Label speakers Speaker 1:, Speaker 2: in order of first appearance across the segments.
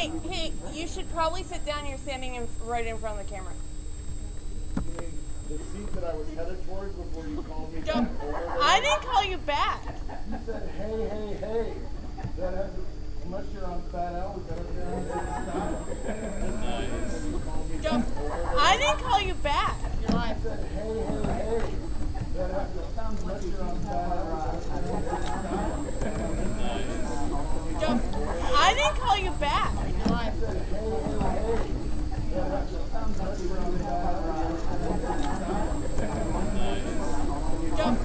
Speaker 1: Hey, you should probably sit down. You're standing right in front of the camera.
Speaker 2: You mean the seat that I was headed towards before you called me?
Speaker 1: Don't. I didn't call you back.
Speaker 2: You said, hey. That has, unless you're on Fat L, we gotta stop.
Speaker 1: Don't. I didn't call you back. You're lying.
Speaker 2: You said, hey. That has, unless you're on Fat L,
Speaker 1: Don't. I didn't call you back. You're lying.
Speaker 2: You said, hey. That has, unless you're on Fat L.
Speaker 1: Don't.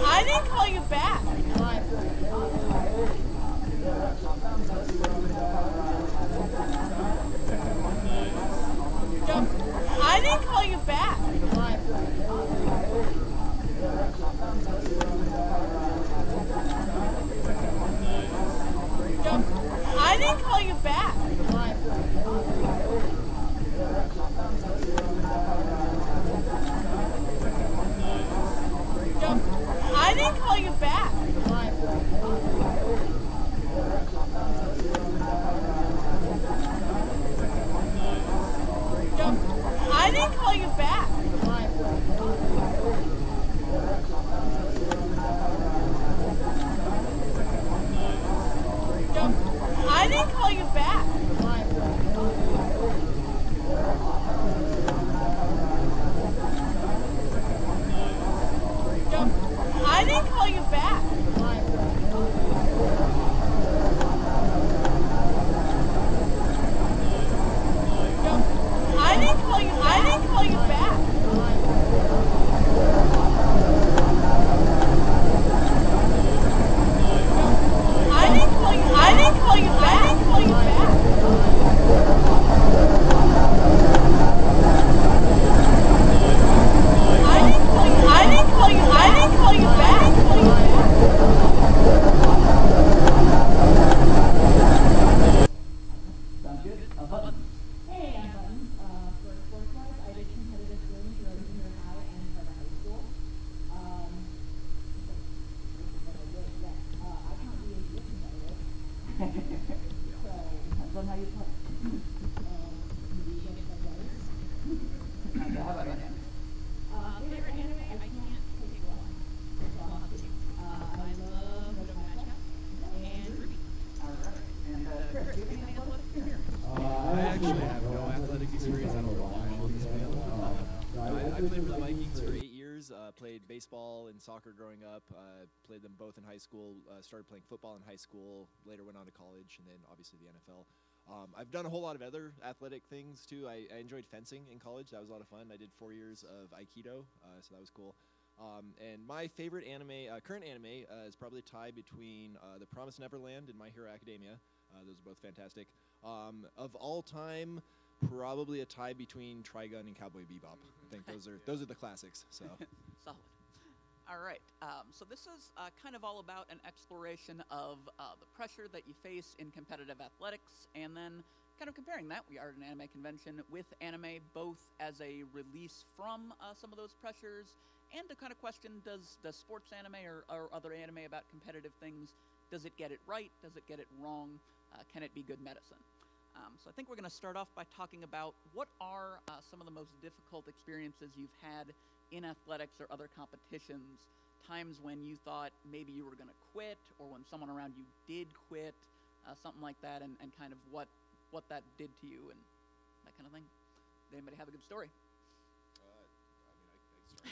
Speaker 1: I didn't call you back. You're lying. Don't. I didn't call you back. You're lying. Don't. I didn't call you back. You're lying. Don't. I didn't call you back. You're lying. Don't. I didn't call you back. You're lying. Don't. I didn't call you back. You're lying. Don't. I didn't call you back. You're lying. Don't. I didn't call you. I didn't call you back. You're lying. Don't. I didn't call you. I didn't call you back. I didn't call you back. I didn't call you. I didn't call you. I didn't call you back. I didn't call you back.
Speaker 3: Sounds good. Button. Hey, I'm Button. For sports-wise, I did competitive swimming throughout junior high and part of high school. I can't be as competitive. So, depends on how you play. Maybe against my brothers.
Speaker 4: Okay, how about that?
Speaker 3: Favorite anime? I can't pick one. So, I love Moto Matchup and Ruby.
Speaker 4: Alright. And Chris, do you have any athletic experience?
Speaker 5: I actually have no athletic experience. I don't know why all these people. I played for the Vikings for 8 years. Played baseball and soccer growing up. Played them both in high school. Started playing football in high school. Later went on to college, and then obviously the NFL. I've done a whole lot of other athletic things too. I enjoyed fencing in college. That was a lot of fun. I did 4 years of Aikido, so that was cool. And my favorite anime, current anime, is probably a tie between The Promised Neverland and My Hero Academia. Those are both fantastic. Of all time, probably a tie between Trigun and Cowboy Bebop. I think those are the classics. So.
Speaker 4: Solid. All right. So this is kind of all about an exploration of the pressure that you face in competitive athletics, and then kind of comparing that. We are at an anime convention with anime, both as a release from some of those pressures, and to kind of question, does sports anime or other anime about competitive things, does it get it right? Does it get it wrong? Can it be good medicine? So I think we're going to start off by talking about what are some of the most difficult experiences you've had in athletics or other competitions, times when you thought maybe you were going to quit, or when someone around you did quit, something like that, and kind of what that did to you and that kind of thing. Did anybody have a good story?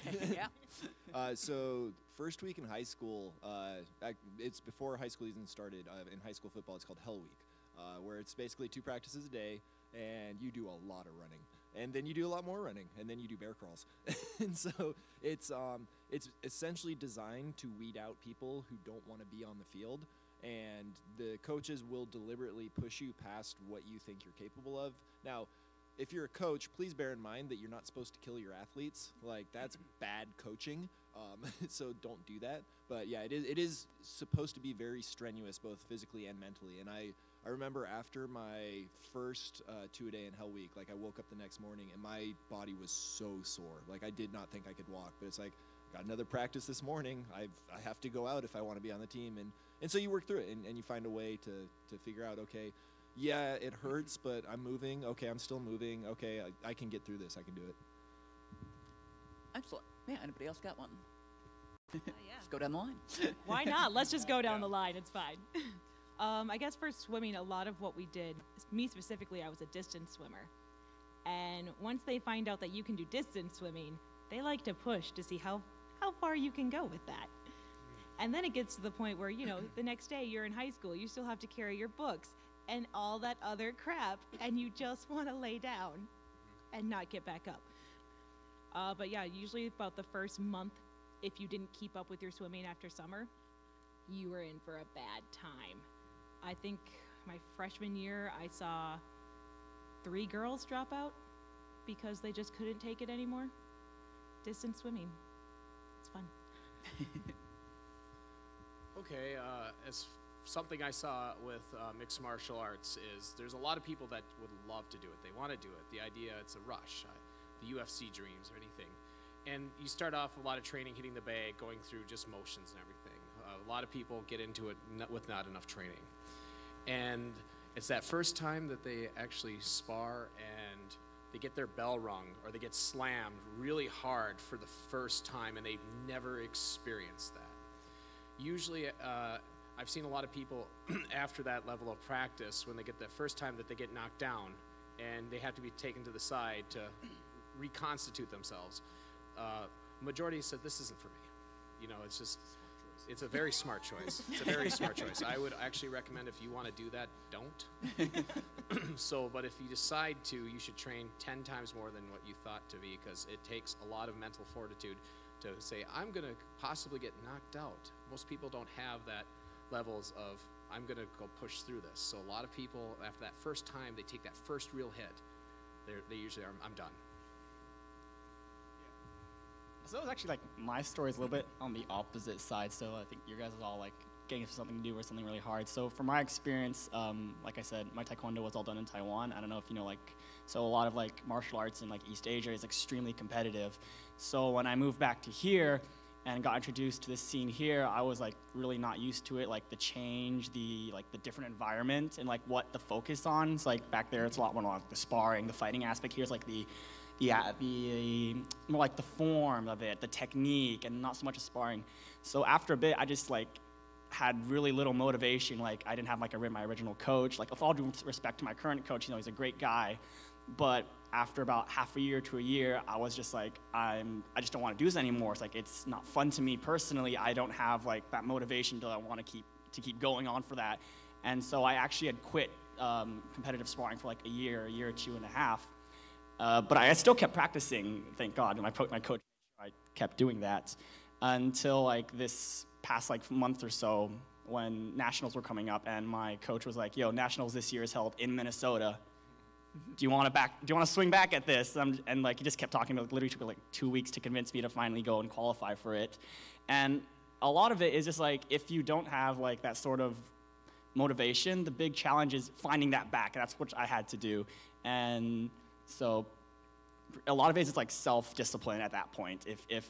Speaker 5: I mean, I can start.
Speaker 4: Yeah.
Speaker 5: So first week in high school, it's before high school even started. In high school football, it's called Hell Week, where it's basically 2 practices a day, and you do a lot of running, and then you do a lot more running, and then you do bear crawls. And so it's essentially designed to weed out people who don't want to be on the field, and the coaches will deliberately push you past what you think you're capable of. Now, if you're a coach, please bear in mind that you're not supposed to kill your athletes. Like, that's bad coaching, so don't do that. But yeah, it is supposed to be very strenuous, both physically and mentally. And I remember after my first 2-a-day in Hell Week, like, I woke up the next morning and my body was so sore. Like, I did not think I could walk, but it's like, got another practice this morning. I have to go out if I want to be on the team. And so you work through it, and you find a way to figure out, okay, Yeah, it hurts, but I'm moving. Okay, I'm still moving. Okay, I can get through this. I can do it.
Speaker 4: Excellent. Yeah, anybody else got one?
Speaker 3: Yeah.
Speaker 4: Let's go down the line.
Speaker 3: Why not? Let's just go down the line. It's fine. I guess for swimming, a lot of what we did, me specifically, I was a distance swimmer. And once they find out that you can do distance swimming, they like to push to see how far you can go with that. And then it gets to the point where, you know, the next day you're in high school, you still have to carry your books and all that other crap, and you just want to lay down and not get back up. But yeah, usually about the first month, if you didn't keep up with your swimming after summer, you were in for a bad time. I think my freshman year, I saw 3 girls drop out because they just couldn't take it anymore. Distance swimming. It's fun.
Speaker 6: Okay, as something I saw with mixed martial arts is there's a lot of people that would love to do it. They want to do it. The idea, it's a rush, the UFC dreams or anything. And you start off with a lot of training, hitting the bag, going through just motions and everything. A lot of people get into it with not enough training. And it's that first time that they actually spar and they get their bell rung or they get slammed really hard for the first time and they've never experienced that. Usually, I've seen a lot of people after that level of practice, when they get that first time that they get knocked down and they have to be taken to the side to reconstitute themselves. Majority said, this isn't for me. You know, it's just, it's a very smart choice. It's a very smart choice. I would actually recommend if you want to do that, don't. But if you decide to, you should train 10 times more than what you thought to be, because it takes a lot of mental fortitude to say, I'm going to possibly get knocked out. Most people don't have that levels of, I'm going to go push through this. So a lot of people, after that first time, they take that first real hit, they usually are, I'm done.
Speaker 7: So it was actually like my story is a little bit on the opposite side. So I think you guys are all like getting something to do or something really hard. So from my experience, like I said, my taekwondo was all done in Taiwan. I don't know if you know, like, so a lot of like martial arts in like East Asia is extremely competitive. So when I moved back to here and got introduced to this scene here, I was like really not used to it, like the change, the different environment and like what the focus on. It's like back there, it's a lot more like the sparring, the fighting aspect. Here's like the more like the form of it, the technique, and not so much the sparring. So after a bit, I just like had really little motivation. Like I didn't have like my original coach. Like with all due respect to my current coach, you know, he's a great guy. But after about half a year to a year, I was just like, I just don't want to do this anymore. It's like, it's not fun to me personally. I don't have like that motivation to want to keep going on for that. And so I actually had quit competitive sparring for like a year or 2.5. But I still kept practicing, thank God. And my coach, I kept doing that until like this past like month or so when nationals were coming up, and my coach was like, "Yo, nationals this year is held in Minnesota. Do you want to swing back at this?" And like he just kept talking about, like, literally took like 2 weeks to convince me to finally go and qualify for it. And a lot of it is just like, if you don't have like that sort of motivation, the big challenge is finding that back. That's what I had to do. And so a lot of it is like self-discipline at that point. If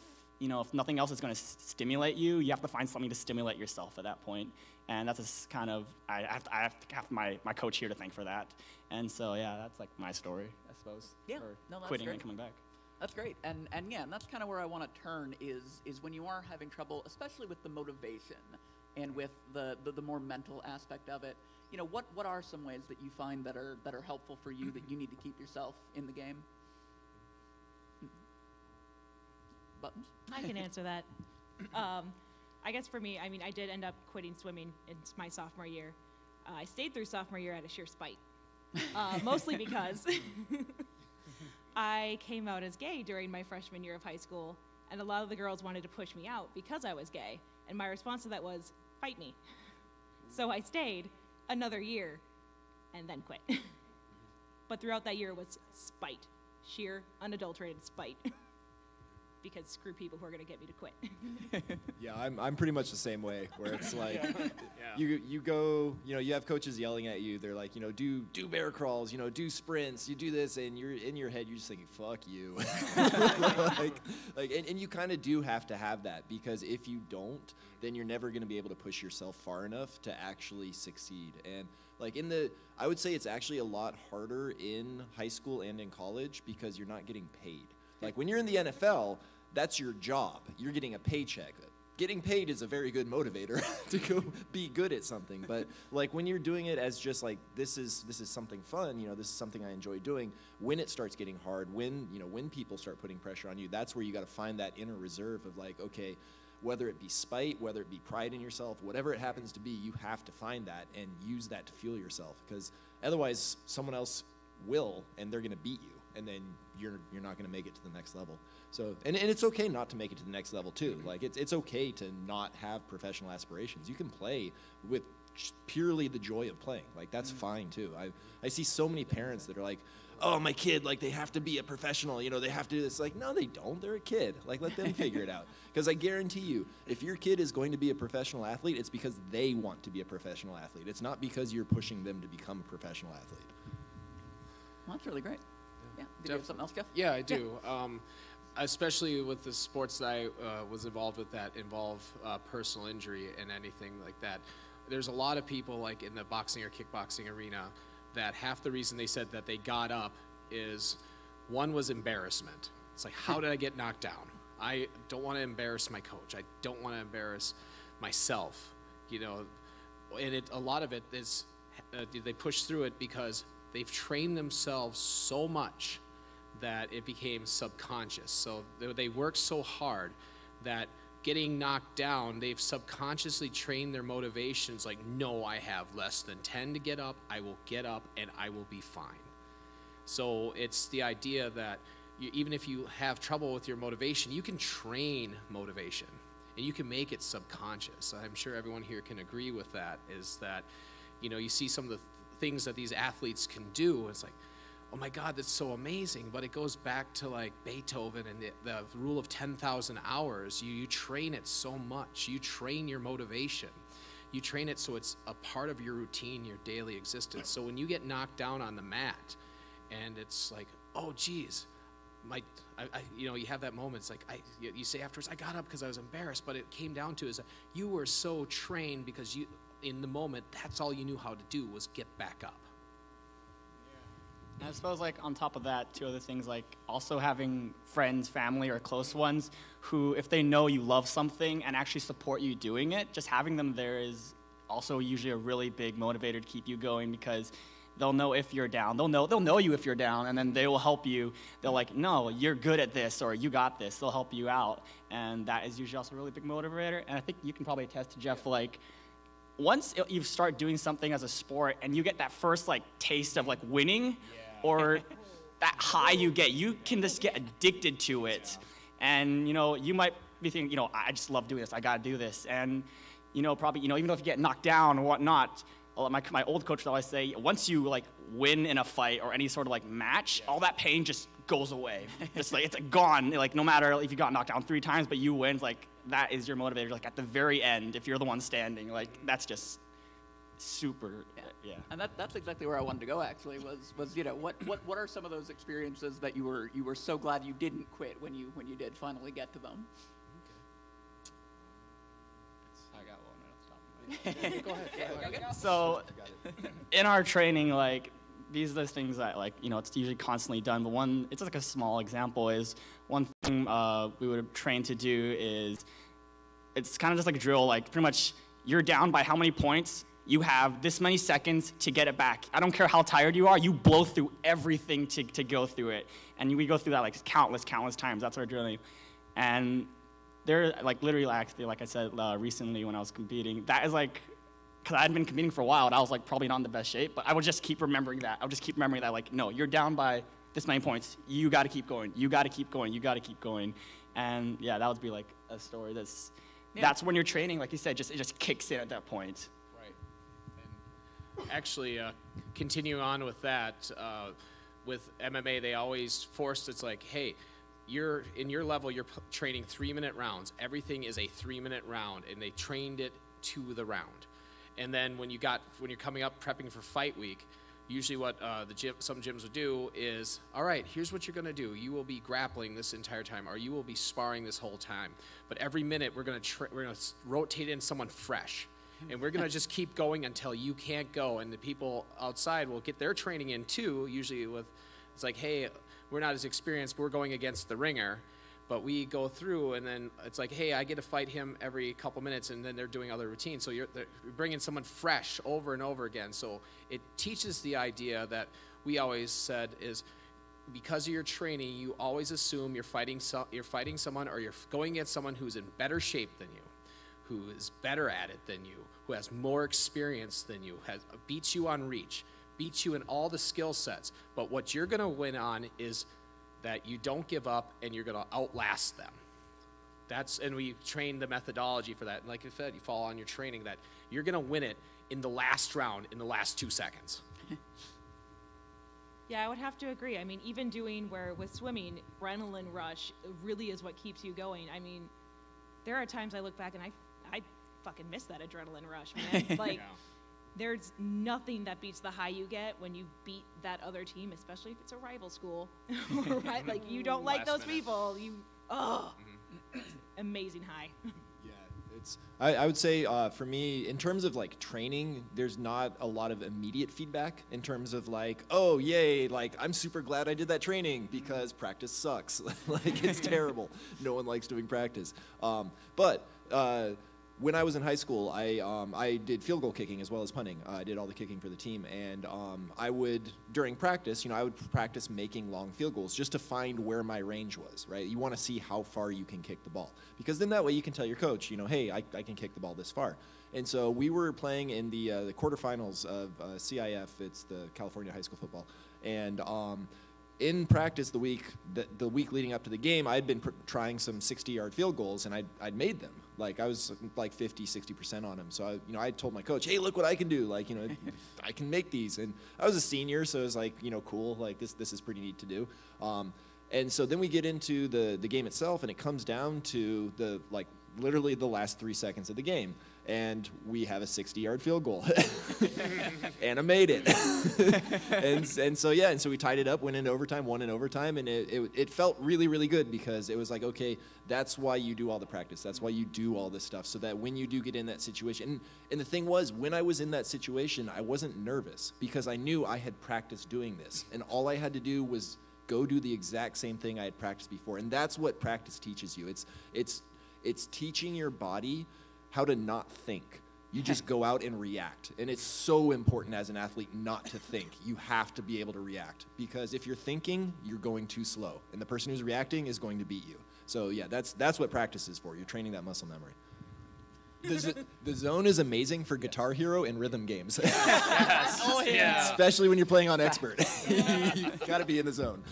Speaker 7: nothing else is going to stimulate you, you have to find something to stimulate yourself at that point. And that's just kind of, I have to have my coach here to thank for that. And so, yeah, that's like my story, I suppose,
Speaker 4: Yeah,
Speaker 7: for
Speaker 4: no, that's
Speaker 7: quitting
Speaker 4: great.
Speaker 7: and coming back.
Speaker 4: That's great, and yeah, and that's kind of where I want to turn is when you are having trouble, especially with the motivation and with the more mental aspect of it. You know, what are some ways that you find that are helpful for you that you need to keep yourself in the game? Buttons?
Speaker 3: I can answer that. I guess for me, I mean, I did end up quitting swimming in my sophomore year. I stayed through sophomore year out of sheer spite, mostly because I came out as gay during my freshman year of high school, and a lot of the girls wanted to push me out because I was gay, and my response to that was, fight me. So I stayed another year and then quit. But throughout that year was spite, sheer, unadulterated spite. because screw people who are going to get me to quit.
Speaker 5: Yeah, I'm pretty much the same way, where it's like,
Speaker 6: Yeah.
Speaker 5: you go, you have coaches yelling at you. They're like, do bear crawls, do sprints, you do this, and you're in your head, you're just thinking, fuck you. And you kind of do have to have that, because if you don't, then you're never going to be able to push yourself far enough to actually succeed. And like I would say it's actually a lot harder in high school and in college, because you're not getting paid. Like when you're in the NFL, that's your job. You're getting a paycheck. Getting paid is a very good motivator to go be good at something. But like when you're doing it as just like, this is something fun, this is something I enjoy doing, when it starts getting hard, when people start putting pressure on you, that's where you got to find that inner reserve of like, okay, whether it be spite, whether it be pride in yourself, whatever it happens to be, you have to find that and use that to fuel yourself, because otherwise someone else will, and they're going to beat you, and then you're not going to make it to the next level. So, and it's okay not to make it to the next level too. Like it's okay to not have professional aspirations. You can play with purely the joy of playing. Like that's fine too. I see so many parents that are like, oh, my kid, like they have to be a professional, they have to do this. Like, no, they don't. They're a kid. Like, let them figure it out. Because I guarantee you, if your kid is going to be a professional athlete, it's because they want to be a professional athlete. It's not because you're pushing them to become a professional athlete.
Speaker 4: Well, that's really great. Yeah. Did you have something else, Jeff?
Speaker 6: Yeah, I do. Especially with the sports that I was involved with that involve personal injury and anything like that. There's a lot of people like in the boxing or kickboxing arena that half the reason they said that they got up is, one was embarrassment. It's like, how did I get knocked down? I don't want to embarrass my coach. I don't want to embarrass myself, and a lot of it is they push through it because they've trained themselves so much that it became subconscious. So they work so hard that getting knocked down, they've subconsciously trained their motivations like, no, I have less than 10 to get up, I will get up and I will be fine. So it's the idea that even if you have trouble with your motivation, you can train motivation and you can make it subconscious. I'm sure everyone here can agree with that, is that, you see some of the things that these athletes can do, it's like, oh my God, that's so amazing. But it goes back to like Beethoven and the rule of 10,000 hours. You train it so much. You train your motivation. You train it so it's a part of your routine, your daily existence. So when you get knocked down on the mat and it's like, oh geez, you have that moment. It's like, you say afterwards, I got up because I was embarrassed, but it came down to is that you were so trained because in the moment, that's all you knew how to do was get back up.
Speaker 7: And I suppose, like, on top of that, two other things, like also having friends, family, or close ones who, if they know you love something and actually support you doing it, just having them there is also usually a really big motivator to keep you going, because they'll know if you're down. They'll know you if you're down, and then they will help you. They're like, no, you're good at this, or you got this. They'll help you out, and that is usually also a really big motivator. And I think you can probably attest to, Jeff, like, once you start doing something as a sport and you get that first, like, taste of, like, winning, or that high you get, you can just get addicted to it. And, you might be thinking, I just love doing this, I gotta do this. And, probably, even though if you get knocked down or whatnot, my old coach would always say, once you, like, win in a fight or any sort of, like, match, all that pain just goes away. It's like, it's gone. Like, no matter if you got knocked down 3 times, but you win, like, that is your motivator. Like, at the very end, if you're the one standing, like, that's just super, yeah.
Speaker 4: And that's exactly where I wanted to go, actually, was what are some of those experiences that you were so glad you didn't quit when you did finally get to them?
Speaker 7: I got one.
Speaker 4: Go ahead.
Speaker 7: So, in our training, like, these are the things that, like, it's usually constantly done, but it's like a small example is, one thing we would train to do is, it's kind of just like a drill, like, pretty much, you're down by how many points, you have this many seconds to get it back. I don't care how tired you are, you blow through everything to go through it. And we go through that, like, countless times. That's our journey. And there, like, literally, actually, like I said recently when I was competing, that is like, because I had been competing for a while, and I was, like, probably not in the best shape, but I would just keep remembering that. I would just keep remembering that, like, no, you're down by this many points. You got to keep going. You got to keep going. You got to keep going. And, yeah, that would be, like, a story that's when you're training, like you said, it just kicks in at that point.
Speaker 6: Actually, continuing on with that, with MMA, they always forced, it's like, hey, you're in your level, you're training 3-minute rounds. Everything is a 3-minute round, and they trained it to the round. And then when you're coming up prepping for fight week, usually what some gyms would do is, all right, here's what you're going to do. You will be grappling this entire time, or you will be sparring this whole time. But every minute we're going to rotate in someone fresh. And we're going to just keep going until you can't go. And the people outside will get their training in too, usually it's like, hey, we're not as experienced, but we're going against the ringer. But we go through, and then it's like, hey, I get to fight him every couple minutes, and then they're doing other routines. So you're bringing someone fresh over and over again. So it teaches the idea that we always said is, because of your training, you always assume you're fighting someone, or you're going against someone who's in better shape than you, who is better at it than you, who has more experience than you, beats you on reach, beats you in all the skill sets. But what you're going to win on is that you don't give up, and you're going to outlast them. And we train the methodology for that. And like I said, you follow on your training that you're going to win it in the last round, in the last 2 seconds.
Speaker 3: Yeah, I would have to agree. I mean, even with swimming, adrenaline rush really is what keeps you going. I mean, there are times I look back and I fucking miss that adrenaline rush, man. Like,
Speaker 6: Yeah.
Speaker 3: There's nothing that beats the high you get when you beat that other team, especially if it's a rival school, right? Like, you don't like
Speaker 6: Last
Speaker 3: those
Speaker 6: minute.
Speaker 3: people. Amazing high.
Speaker 5: Yeah, I would say for me, in terms of like training, there's not a lot of immediate feedback in terms of like, oh yay, like I'm super glad I did that training because practice sucks. Like, it's terrible. No one likes doing practice. But when I was in high school, I did field goal kicking as well as punting. I did all the kicking for the team, and I would, during practice, I would practice making long field goals just to find where my range was, right? You want to see how far you can kick the ball, because then that way you can tell your coach, hey, I can kick the ball this far. And so we were playing in the quarterfinals of CIF, it's the California High School Football, and in practice the week leading up to the game, I'd been trying some 60-yard field goals, and I'd made them. Like, I was like 50-60% on them. So I told my coach, hey, look what I can do. Like, I can make these. And I was a senior, so it was like, cool. Like, this is pretty neat to do. And so then we get into the game itself, and it comes down to literally the last 3 seconds of the game. And we have a 60-yard field goal. And I made it. and so we tied it up, won in overtime, and it felt really, really good, because it was like, okay, that's why you do all the practice. That's why you do all this stuff, so that when you do get in that situation, and the thing was, when I was in that situation, I wasn't nervous, because I knew I had practiced doing this, and all I had to do was go do the exact same thing I had practiced before. And that's what practice teaches you. It's teaching your body how to not think. You just go out and react. And it's so important as an athlete not to think. You have to be able to react, because if you're thinking, you're going too slow, and the person who's reacting is going to beat you. So yeah, that's what practice is for. You're training that muscle memory. The zone is amazing for Guitar Hero and rhythm games.
Speaker 6: Yes.
Speaker 1: Oh, yeah.
Speaker 5: Especially when you're playing on expert. You gotta be in the zone.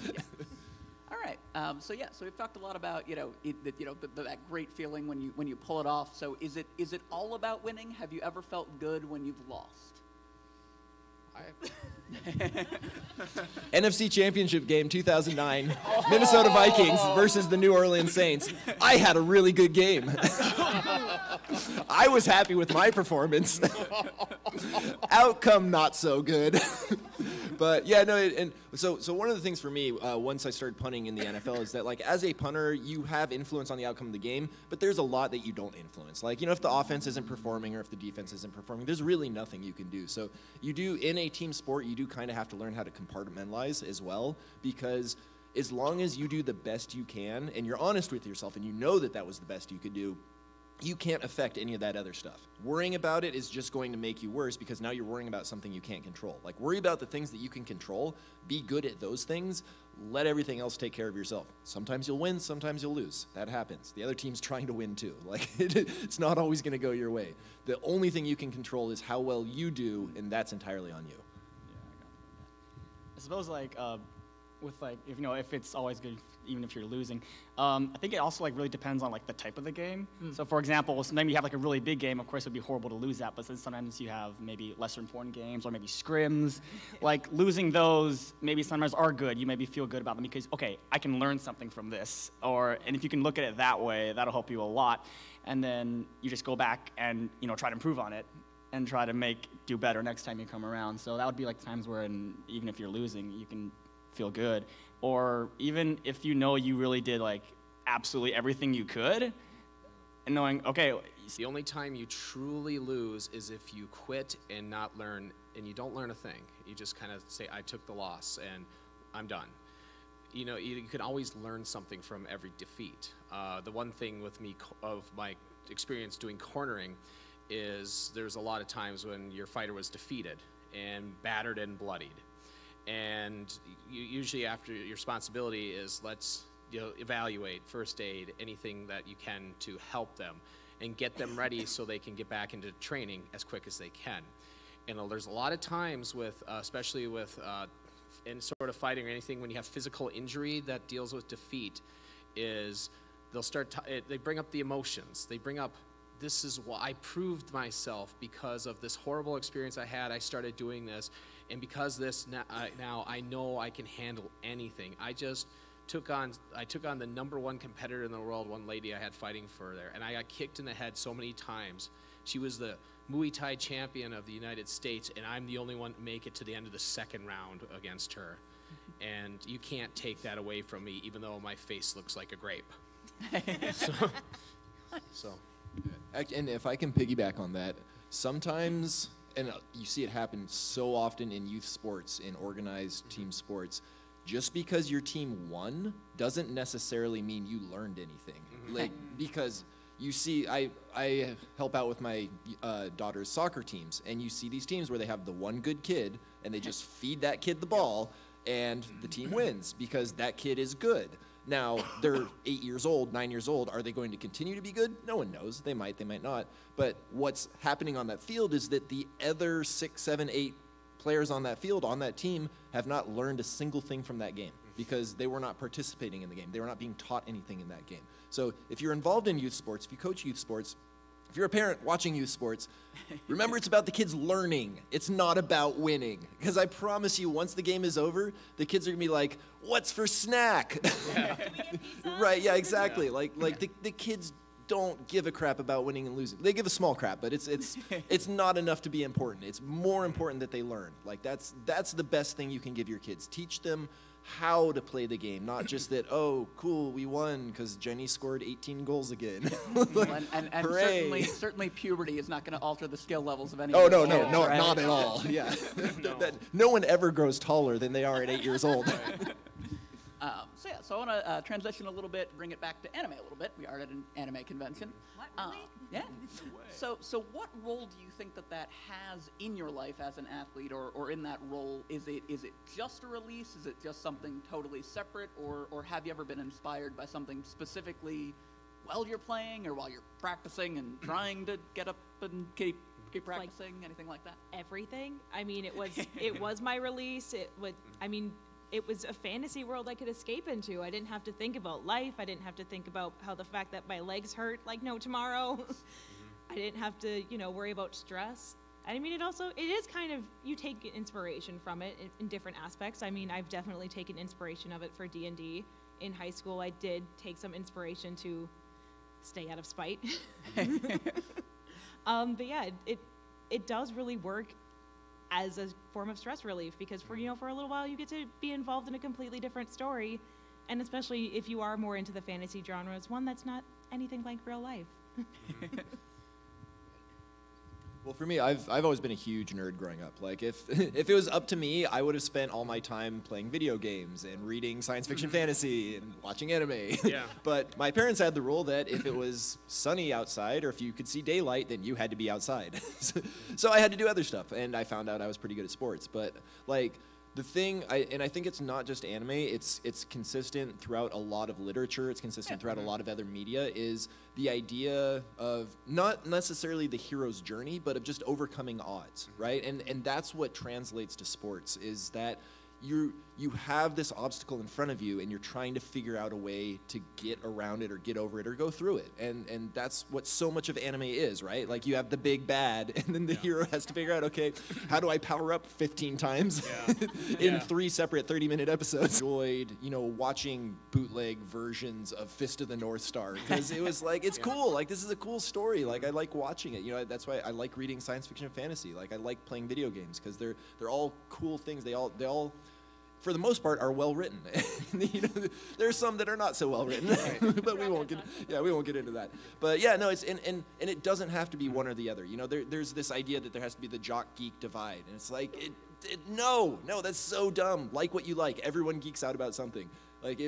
Speaker 4: All right. So we've talked a lot about that great feeling when you pull it off. So is it all about winning? Have you ever felt good when you've lost?
Speaker 5: NFC Championship game 2009, Minnesota Vikings versus the New Orleans Saints. I had a really good game. I was happy with my performance. Outcome not so good. But yeah, no, and so one of the things for me, once I started punting in the NFL, is that like as a punter, you have influence on the outcome of the game, but there's a lot that you don't influence. Like, if the offense isn't performing or if the defense isn't performing, there's really nothing you can do. So you do, in a team sport, you do kind of have to learn how to compartmentalize as well, because as long as you do the best you can and you're honest with yourself and you know that that was the best you could do, you can't affect any of that other stuff. Worrying about it is just going to make you worse, because now you're worrying about something you can't control. Like, worry about the things that you can control, be good at those things, let everything else take care of yourself. Sometimes you'll win, sometimes you'll lose. That happens. The other team's trying to win too. Like, it's not always going to go your way. The only thing you can control is how well you do, and that's entirely on you.
Speaker 7: Yeah, I suppose with like if it's always good even if you're losing. I think it also like really depends on like the type of the game. So for example, sometimes you have like a really big game, of course it would be horrible to lose that, but then sometimes you have maybe lesser important games or maybe scrims. Like losing those maybe sometimes are good. You maybe feel good about them because okay, I can learn something from this, and if you can look at it that way, that'll help you a lot. And then you just go back and try to improve on it and try to do better next time you come around. So that would be like times where even if you're losing, you can feel good. Or even if you really did like absolutely everything you could, and knowing, okay.
Speaker 6: The only time you truly lose is if you quit and not learn, and you don't learn a thing. You just kind of say, I took the loss and I'm done. You can always learn something from every defeat. The one thing with me of my experience doing cornering is there's a lot of times when your fighter was defeated and battered and bloodied. And usually after your responsibility is let's evaluate, first aid, anything that you can to help them and get them ready so they can get back into training as quick as they can. And there's a lot of times with, especially with any sort of fighting or anything, when you have physical injury that deals with defeat, is they'll they bring up the emotions. They bring up, this is why I proved myself because of this horrible experience I had. I started doing this, and because this now I know I can handle anything. I took on the #1 competitor in the world, one lady I had fighting for there, and I got kicked in the head so many times. She was the Muay Thai champion of the United States, and I'm the only one to make it to the end of the second round against her. And you can't take that away from me, even though my face looks like a grape. So.
Speaker 5: And if I can piggyback on that, sometimes, and you see it happen so often in youth sports, in organized team sports, just because your team won doesn't necessarily mean you learned anything. Like, because you see, I help out with my daughter's soccer teams, and you see these teams where they have the one good kid, and they just feed that kid the ball, and the team wins because that kid is good. Now, they're 8 years old, 9 years old. Are they going to continue to be good? No one knows. They might not. But what's happening on that field is that the other 6, 7, 8 players on that field, on that team, have not learned a single thing from that game because they were not participating in the game. They were not being taught anything in that game. So if you're involved in youth sports, if you coach youth sports, if you're a parent watching youth sports, remember it's about the kids learning. It's not about winning. Because I promise you, once the game is over, the kids are going to be like, what's for snack?
Speaker 3: Can we get pizza?
Speaker 5: Right, yeah, exactly. Yeah. Like the kids don't give a crap about winning and losing. They give a small crap, but it's not enough to be important. It's more important that they learn. Like that's the best thing you can give your kids. Teach them how to play the game, not just that, oh, cool, we won because Jenny scored 18 goals again.
Speaker 4: Like, and certainly puberty is not going to alter the skill levels of any.
Speaker 5: Oh,
Speaker 4: of
Speaker 5: no,
Speaker 4: kids, right?
Speaker 5: not at all. Yeah. No one ever grows taller than they are at 8 years old.
Speaker 4: So I want to transition a little bit, bring it back to anime a little bit. We are at an anime convention.
Speaker 3: What, really?
Speaker 4: Yeah. So what role do you think that has in your life as an athlete, or in that role? Is it just a release? Is it just something totally separate, or have you ever been inspired by something specifically while you're playing or while you're practicing and trying to get up and keep practicing, anything like that?
Speaker 3: Everything. I mean, it was my release. It was a fantasy world I could escape into. I didn't have to think about life. I didn't have to think about how the fact that my legs hurt like no tomorrow. I didn't have to, worry about stress. I mean, it is kind of, you take inspiration from it in different aspects. I mean, I've definitely taken inspiration of it for D&D. In high school, I did take some inspiration to stay out of spite. But yeah, it does really work as a form of stress relief because for a little while you get to be involved in a completely different story, and especially if you are more into the fantasy genres, one that's not anything like real life.
Speaker 5: Well, for me, I've always been a huge nerd growing up. Like, if it was up to me, I would have spent all my time playing video games and reading science fiction fantasy and watching anime.
Speaker 6: Yeah.
Speaker 5: But my parents had the rule that if it was sunny outside or if you could see daylight, then you had to be outside. So I had to do other stuff, and I found out I was pretty good at sports. But, like, the thing, I think it's not just anime, it's consistent throughout a lot of literature, it's consistent throughout a lot of other media, is the idea of not necessarily the hero's journey, but of just overcoming odds, right? And that's what translates to sports, is that you you have this obstacle in front of you and you're trying to figure out a way to get around it or get over it or go through it. And that's what so much of anime is, right? Like you have the big bad and then the hero has to figure out, okay, how do I power up 15 times in 3 separate 30-minute episodes? Enjoyed, you know, watching bootleg versions of Fist of the North Star because it was like, it's cool. Like this is a cool story. Like I like watching it. You know, that's why I like reading science fiction and fantasy. Like I like playing video games because they're all cool things. They all for the most part are well written. You know, there's some that are not so well written, but we won't get into that. But yeah, no, it's and it doesn't have to be one or the other. You know, there's this idea that there has to be the jock geek divide, and it's like no, that's so dumb. Like what you like. Everyone geeks out about something. Like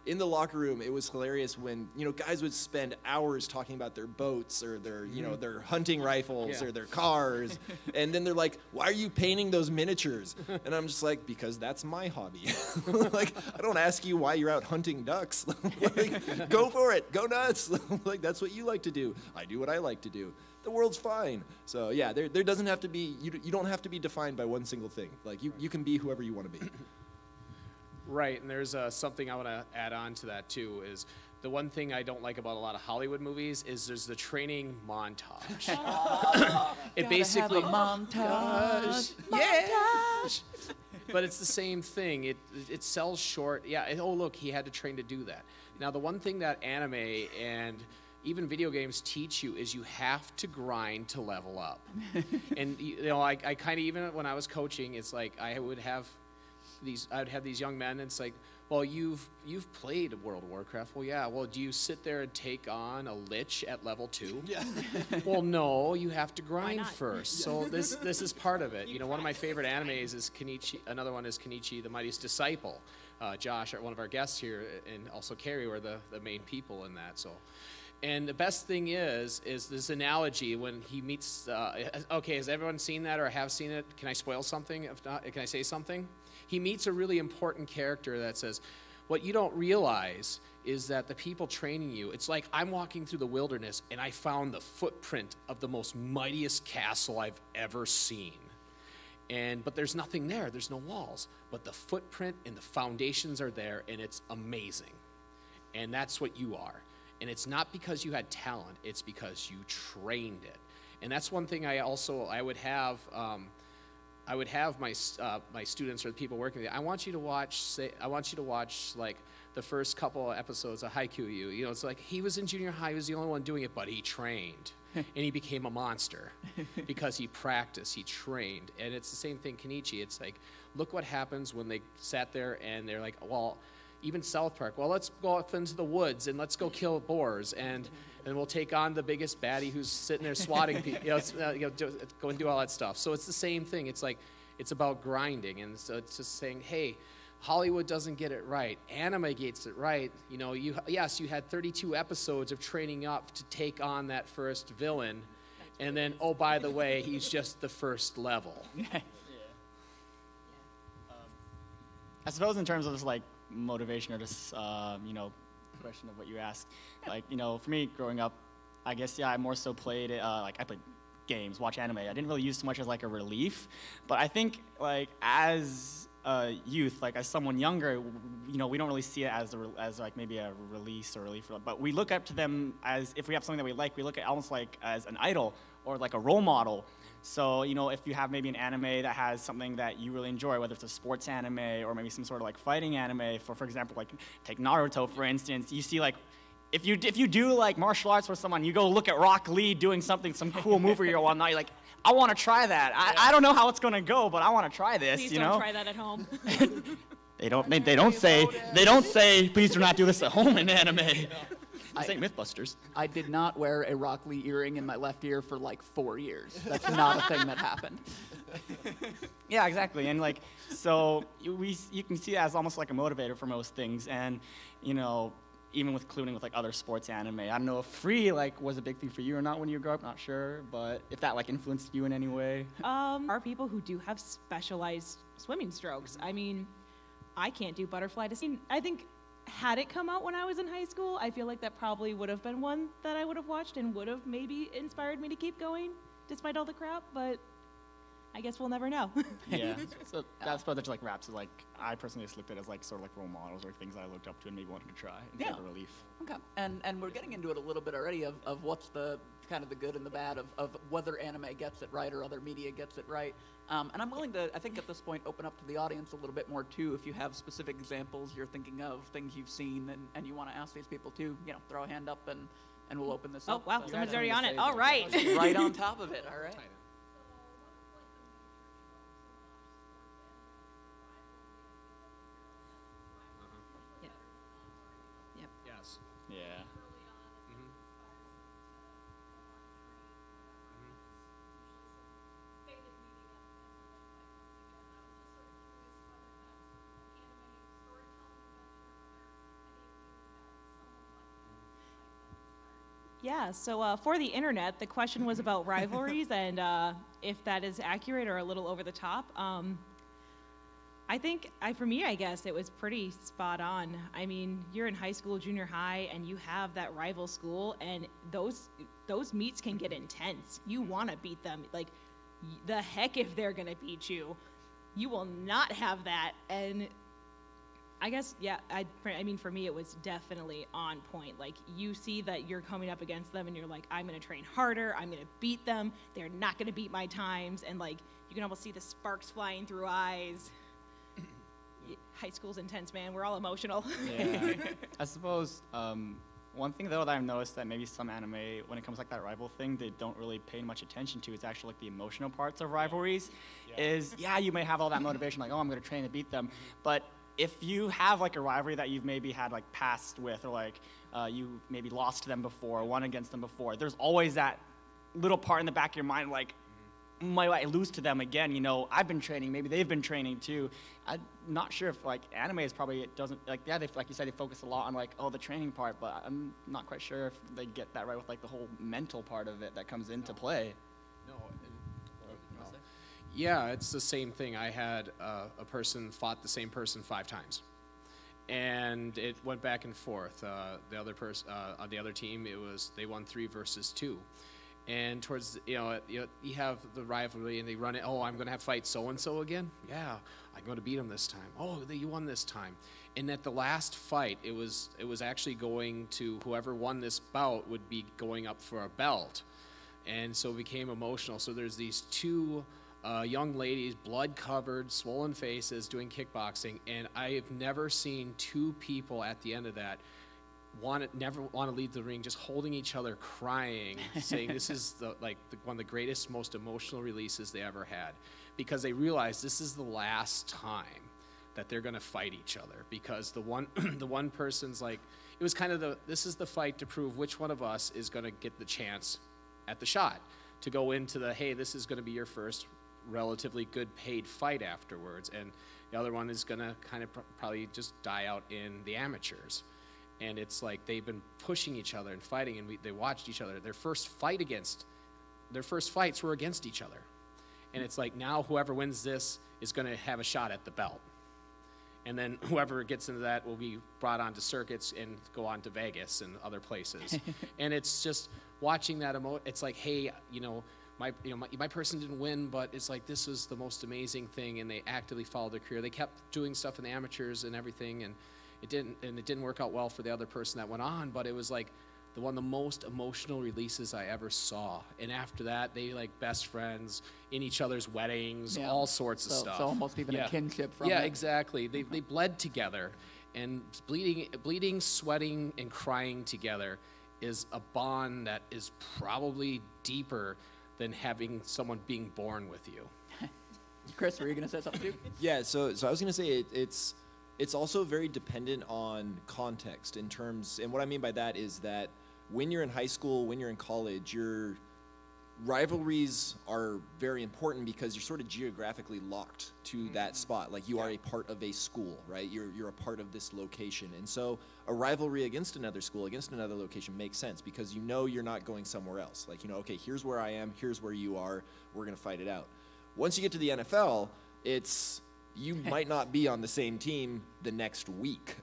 Speaker 5: in the locker room, it was hilarious when, you know, guys would spend hours talking about their boats or their, you know, their hunting rifles or their cars. And then they're like, why are you painting those miniatures? And I'm just like, because that's my hobby. Like, I don't ask you why you're out hunting ducks. Like, go for it. Go nuts. Like, that's what you like to do. I do what I like to do. The world's fine. So, yeah, there doesn't have to be, you don't have to be defined by one single thing. Like, you can be whoever you want to be.
Speaker 6: Right, and there's something I want to add on to that too, is the one thing I don't like about a lot of Hollywood movies is there's the training montage. It basically
Speaker 4: montage.
Speaker 6: Montage. But it's the same thing. It sells short. Yeah. Oh, look, he had to train to do that. Now, the one thing that anime and even video games teach you is you have to grind to level up. And you know, I kind of, even when I was coaching, it's like I would have these young men, and it's like, well, you've played World of Warcraft. Well, yeah. Well, do you sit there and take on a lich at level 2? Yeah. Well, no, you have to grind first. So this is part of it. You know, one of my favorite animes is Kenichi. Another one is Kenichi, the Mightiest Disciple. Josh, one of our guests here, and also Carrie were the main people in that. So. And the best thing is this analogy when he meets, okay, has everyone seen that or have seen it? Can I spoil something? If not, can I say something? He meets a really important character that says, what you don't realize is that the people training you, it's like I'm walking through the wilderness and I found the footprint of the most mightiest castle I've ever seen. But there's nothing there, there's no walls. But the footprint and the foundations are there, and it's amazing. And that's what you are. And it's not because you had talent, it's because you trained it. And that's one thing I would have my students or the people working with me. I want you to watch like the first couple of episodes of Haikyuu. You know, it's like he was in junior high, he was the only one doing it, but he trained. And he became a monster because he practiced, he trained. And it's the same thing, Kenichi. It's like, look what happens when they sat there and they're like, well, even South Park, well, let's go off into the woods and let's go kill boars, and we'll take on the biggest baddie who's sitting there swatting people, go and do all that stuff. So it's the same thing. It's like, it's about grinding, and so it's just saying, hey, Hollywood doesn't get it right. Anime gets it right. You know, yes, you had 32 episodes of training up to take on that first villain, and then, oh, by the way, he's just the first level.
Speaker 7: I suppose in terms of just like motivation or just question of what you asked, like, you know, for me growing up, I guess I more so played like I played games, watch anime. I didn't really use too much as like a relief, but I think like as a youth, like as someone younger, you know, we don't really see it as like maybe a release or relief, but we look up to them as, if we have something that we like, we look at almost like as an idol or like a role model. So, you know, if you have maybe an anime that has something that you really enjoy, whether it's a sports anime or maybe some sort of like fighting anime, for example, like take Naruto, for instance, you see like, if you do like martial arts with someone, you go look at Rock Lee doing some cool move or whatnot, you're like, I want to try that. I don't know how it's going to go, but I want to try this,
Speaker 3: Please
Speaker 7: you
Speaker 3: don't
Speaker 7: know?
Speaker 3: try that at home.
Speaker 7: They don't say, please do not do this at home in anime. This ain't Mythbusters.
Speaker 4: I did not wear a Rock Lee earring in my left ear for like 4 years. That's not a thing that happened.
Speaker 7: Yeah, exactly. And like, so you can see that as almost like a motivator for most things. And, you know, even including with like other sports anime. I don't know if Free like was a big thing for you or not when you grew up, not sure, but if that like influenced you in any way.
Speaker 3: Are people who do have specialized swimming strokes. I mean, I can't do butterfly to sea. I think had it come out when I was in high school, I feel like that probably would have been one that I would have watched and would have maybe inspired me to keep going despite all the crap, but I guess we'll never know.
Speaker 7: Yeah. So that's what that like wraps. Like I personally just looked at it as like sort of like role models or things I looked up to and maybe wanted to try and
Speaker 4: Yeah.
Speaker 7: take a relief.
Speaker 4: Okay. And we're getting into it a little bit already of what's the kind of the good and the bad of whether anime gets it right or other media gets it right. And I'm willing to, I think at this point, open up to the audience a little bit more too. If you have specific examples you're thinking of, things you've seen, and you want to ask these people too, throw a hand up and we'll open this
Speaker 3: Oh,
Speaker 4: up.
Speaker 3: wow,
Speaker 4: You
Speaker 3: someone's
Speaker 4: guys
Speaker 3: already
Speaker 4: have
Speaker 3: on it.
Speaker 4: anything to
Speaker 3: All
Speaker 4: say?
Speaker 3: right.
Speaker 4: Just right on top of it. All right.
Speaker 6: Yes.
Speaker 7: Yeah.
Speaker 3: Yeah, so for the internet, the question was about rivalries and if that is accurate or a little over the top. I think, for me, I guess it was pretty spot on. I mean, you're in high school, junior high, and you have that rival school, and those meets can get intense. You want to beat them. Like, the heck if they're going to beat you. You will not have that. And I guess, yeah, I mean, for me, it was definitely on point. Like, you see that you're coming up against them, and you're like, I'm going to train harder. I'm going to beat them. They're not going to beat my times. And, like, you can almost see the sparks flying through eyes. High school's intense, man. We're all emotional.
Speaker 7: Yeah. I suppose one thing, though, that I've noticed that maybe some anime, when it comes like that rival thing, they don't really pay much attention to. It's actually like the emotional parts of rivalries. Yeah. You may have all that motivation, like, oh, I'm going to train to beat them. But if you have like a rivalry that you've maybe had like passed with, or like you maybe lost to them before, won against them before, there's always that little part in the back of your mind, like, might I lose to them again? I've been training, maybe they've been training too. I'm not sure if like anime is probably, it doesn't, like, yeah, they, like you said, they focus a lot on like, oh, the training part, but I'm not quite sure if they get that right with like the whole mental part of it that comes into play.
Speaker 6: No. Yeah, it's the same thing. I had a person fought the same person 5 times, and it went back and forth. The other person on the other team, they won 3 versus 2. And towards, you have the rivalry, and they run it. Oh, I'm going to have fight so and so again. Yeah, I'm going to beat him this time. Oh, you won this time. And at the last fight, it was actually going to, whoever won this bout would be going up for a belt, and so it became emotional. So there's these 2 young ladies, blood covered, swollen faces, doing kickboxing, and I have never seen 2 people at the end of that never want to leave the ring, just holding each other, crying, saying this is one of the greatest, most emotional releases they ever had, because they realized this is the last time that they're going to fight each other, because the one person's like, it was kind of this is the fight to prove which one of us is going to get the chance at the shot to go into the, hey, this is going to be your first relatively good paid fight afterwards, and the other one is going to kind of probably just die out in the amateurs. And it's like they've been pushing each other and fighting, and they watched each other. Their first fights were against each other. And it's like, now whoever wins this is going to have a shot at the belt. And then whoever gets into that will be brought onto circuits and go on to Vegas and other places. And it's just watching that it's like, hey, my person didn't win, but it's like, this was the most amazing thing, and they actively followed their career. They kept doing stuff in the amateurs and everything, and it didn't work out well for the other person that went on, but it was like one of the most emotional releases I ever saw. And after that, they like best friends, in each other's weddings, all sorts of stuff.
Speaker 4: So almost even a kinship from
Speaker 6: Yeah,
Speaker 4: it.
Speaker 6: exactly. They bled together, and bleeding, sweating, and crying together is a bond that is probably deeper than having someone being born with you.
Speaker 4: Chris, were you going to say something too?
Speaker 5: Yeah, so I was going to say it's also very dependent on context in terms, and what I mean by that is that when you're in high school, when you're in college, your rivalries are very important because you're sort of geographically locked to that spot. Like, you are a part of a school, right? You're a part of this location. And so a rivalry against another school, against another location makes sense because you're not going somewhere else. Like, okay, here's where I am, here's where you are, we're going to fight it out. Once you get to the NFL, it's you might not be on the same team the next week.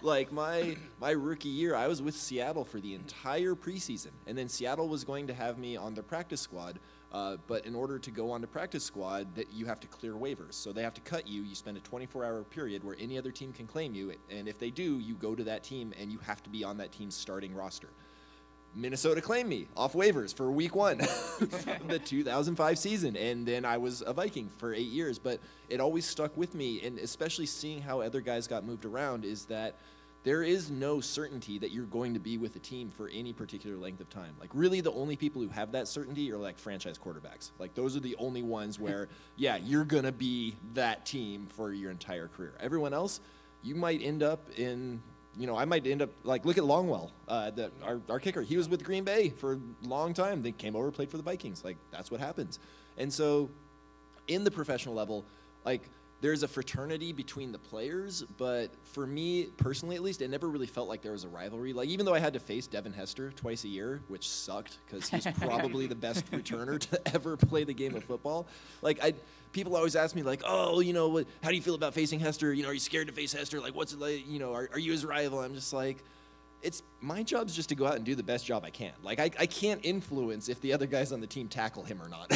Speaker 5: Like my rookie year, I was with Seattle for the entire preseason, and then Seattle was going to have me on their practice squad. But in order to go on to practice squad, that you have to clear waivers. So they have to cut you. You spend a 24-hour period where any other team can claim you, and if they do, you go to that team and you have to be on that team's starting roster. Minnesota claimed me off waivers for week 1 the 2005 season, and then I was a Viking for 8 years. But it always stuck with me, and especially seeing how other guys got moved around, is that there is no certainty that you're going to be with a team for any particular length of time. Like, really, the only people who have that certainty are, like, franchise quarterbacks. Like, those are the only ones where, yeah, you're going to be that team for your entire career. Everyone else, you might end up in, you know, I might end up, like, look at Longwell, our kicker. He was with Green Bay for a long time. They came over, played for the Vikings. Like, that's what happens. And so in the professional level, like, there's a fraternity between the players, but for me, personally at least, it never really felt like there was a rivalry. Like, even though I had to face Devin Hester twice a year, which sucked because he's probably the best returner to ever play the game of football. Like, people always ask me, like, oh, you know, how do you feel about facing Hester? You know, are you scared to face Hester? Like, what's it like? You know, are you his rival? I'm just like, it's my job's just to go out and do the best job I can. Like, I can't influence if the other guys on the team tackle him or not.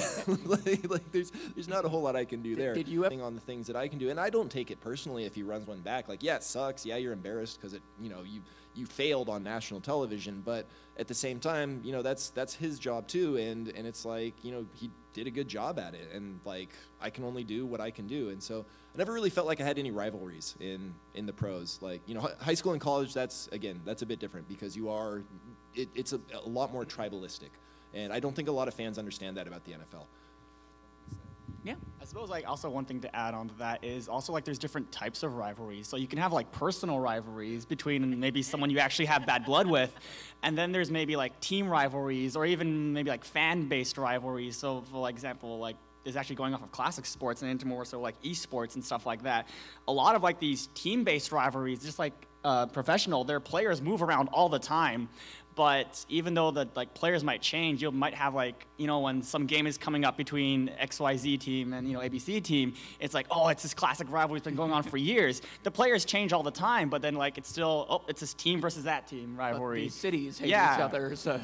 Speaker 5: like there's not a whole lot I can do there.
Speaker 4: Did you ever
Speaker 5: on the things that I can do, and I don't take it personally if he runs one back. Like, yeah, it sucks. Yeah, you're embarrassed because you failed on national television, but at the same time, you know, that's his job too, and it's like, you know, he did a good job at it, and like, I can only do what I can do. And so I never really felt like I had any rivalries in the pros. Like, you know, high school and college, that's a bit different because it's a lot more tribalistic, and I don't think a lot of fans understand that about the NFL.
Speaker 4: Yeah.
Speaker 7: I suppose, like, also one thing to add on to that is also, like, there's different types of rivalries. So you can have, like, personal rivalries between maybe someone you actually have bad blood with, and then there's maybe, like, team rivalries or even maybe, like, fan-based rivalries. So, for example, like, is actually going off of classic sports and into more so, like, esports and stuff like that. A lot of, like, these team-based rivalries, just like professional, their players move around all the time. But even though the, like, players might change, you might have, like, you know, when some game is coming up between XYZ team and, you know, ABC team, it's like, oh, it's this classic rivalry that's been going on for years. The players change all the time, but then, like, it's still, oh, it's this team versus that team rivalry.
Speaker 4: But these cities hate
Speaker 7: Yeah.
Speaker 4: each other, so.